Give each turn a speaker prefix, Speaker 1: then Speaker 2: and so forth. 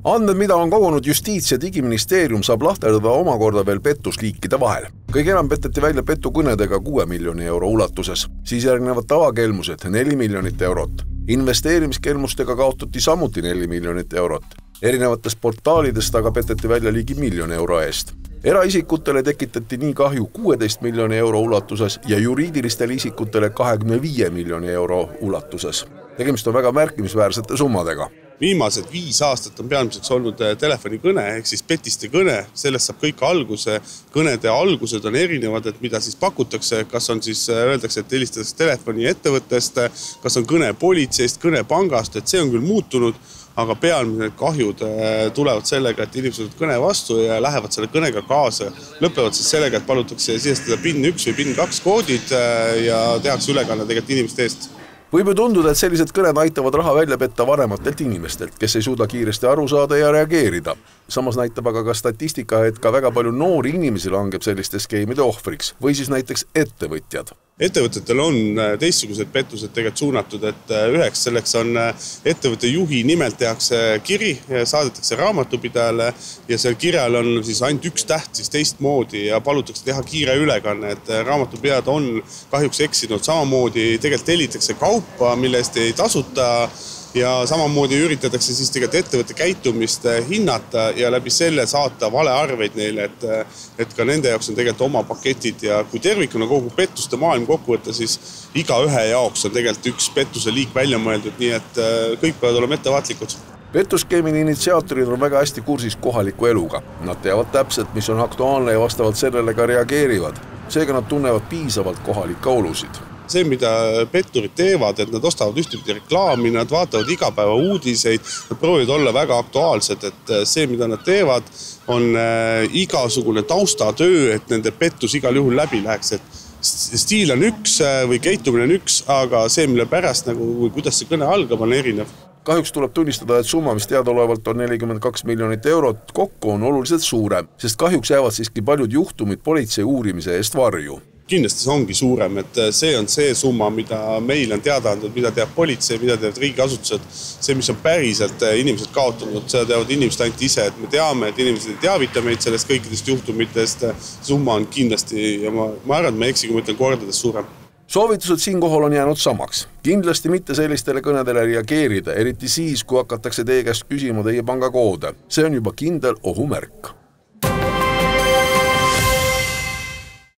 Speaker 1: Andmed, mida on kogunud Justiits- ja Digiministeerium, saab lahterdada omakorda veel pettusliikide vahel. Kõige enam peteti välja petukõnedega 6 miljoni euro ulatuses, siis järgnevad tavakelmused 4 miljonit eurot. Investeerimiskelmustega kaotati samuti 4 miljonit eurot. Erinevatest portaalidest aga peteti välja ligi 1 miljoni euro eest. Eraisikutele tekitati nii kahju 16 miljoni euro ulatuses ja juriidilistele isikutele 25 miljoni euro ulatuses. Tegemist on väga märkimisväärsete summadega.
Speaker 2: Viimased 5 aastat on peamiseks olnud telefonikõne ehk siis petiste kõne. Sellest saab kõik alguse. Kõnede algused on erinevad, et mida siis pakutakse. Kas on siis öeldakse, et helistatakse telefoni ettevõttest, kas on kõne politseist, kõne pangast, et see on küll muutunud, aga pealmised kahjud tulevad sellega, et inimesed on kõne vastu ja lähevad selle kõnega kaasa. Lõpevad siis sellega, et palutakse sisestada PIN 1 või PIN 2 koodid ja tehakse ülekanne tegelikult inimeste eest.
Speaker 1: Võib ju tunduda, et sellised kõned aitavad raha välja petta vanematelt inimestelt, kes ei suuda kiiresti aru saada ja reageerida. Samas näitab aga ka statistika, et ka väga palju noori inimesi langeb selliste skeemide ohvriks või siis näiteks ettevõtjad.
Speaker 2: Ettevõtetel on teistsugused pettused tegelikult suunatud, et üheks selleks on ettevõtte juhi nimelt tehakse kiri, saadetakse raamatupidajale ja seal kirjal on siis ainult üks täht siis teistmoodi ja palutakse teha kiire ülekanne, et raamatupidajad on kahjuks eksinud samamoodi, tegelikult tellitakse kaupa, mille eest ei tasuta ja samamoodi üritatakse siis tegelikult ettevõtte käitumist hinnata ja läbi selle saata valearveid neile, et ka nende jaoks on tegelikult oma paketid ja kui tervikuna kogu pettuste maailm kokku võtta, siis iga ühe jaoks on tegelikult üks pettuse liik välja mõeldud, nii et kõik peavad olema ettevaatlikud.
Speaker 1: Pettuskeemide initsiaatorid on väga hästi kursis kohaliku eluga. Nad teavad täpselt, mis on aktuaalne ja vastavalt sellele ka reageerivad. Seega nad tunnevad piisavalt kohalikke olusid.
Speaker 2: See, mida petturid teevad, et nad ostavad ühtepidi reklaami, nad vaatavad iga päeva uudiseid, nad proovivad olla väga aktuaalsed, et see, mida nad teevad, on igasugune taustatöö, et nende pettus igal juhul läbi läheks, et stiil on üks või käitumine on üks, aga see, mille pärast, kuidas see kõne algab, on erinev.
Speaker 1: Kahjuks tuleb tunnistada, et summa, mis teadaolevalt on 42 miljonit eurot, kokku on oluliselt suurem, sest kahjuks jäävad siiski paljud juhtumid politsei uurimise eest varju.
Speaker 2: Kindlasti see ongi suurem, et see on see summa, mida meil on teada andnud, mida teab politsei, mida teavad riigiasutused. See, mis on päriselt inimesed kaotanud, seda teavad inimesed ainult ise, et me teame, et inimesed ei teavita meid sellest kõikidest juhtumitest. Summa on kindlasti, ja ma arvan, et me eksi, kui ma ütlen kordades suurem.
Speaker 1: Soovitused siinkohal on jäänud samaks. Kindlasti mitte sellistele kõnedele reageerida, eriti siis, kui hakatakse teie käest küsima teie pangakoode. See on juba kindel ohumärk.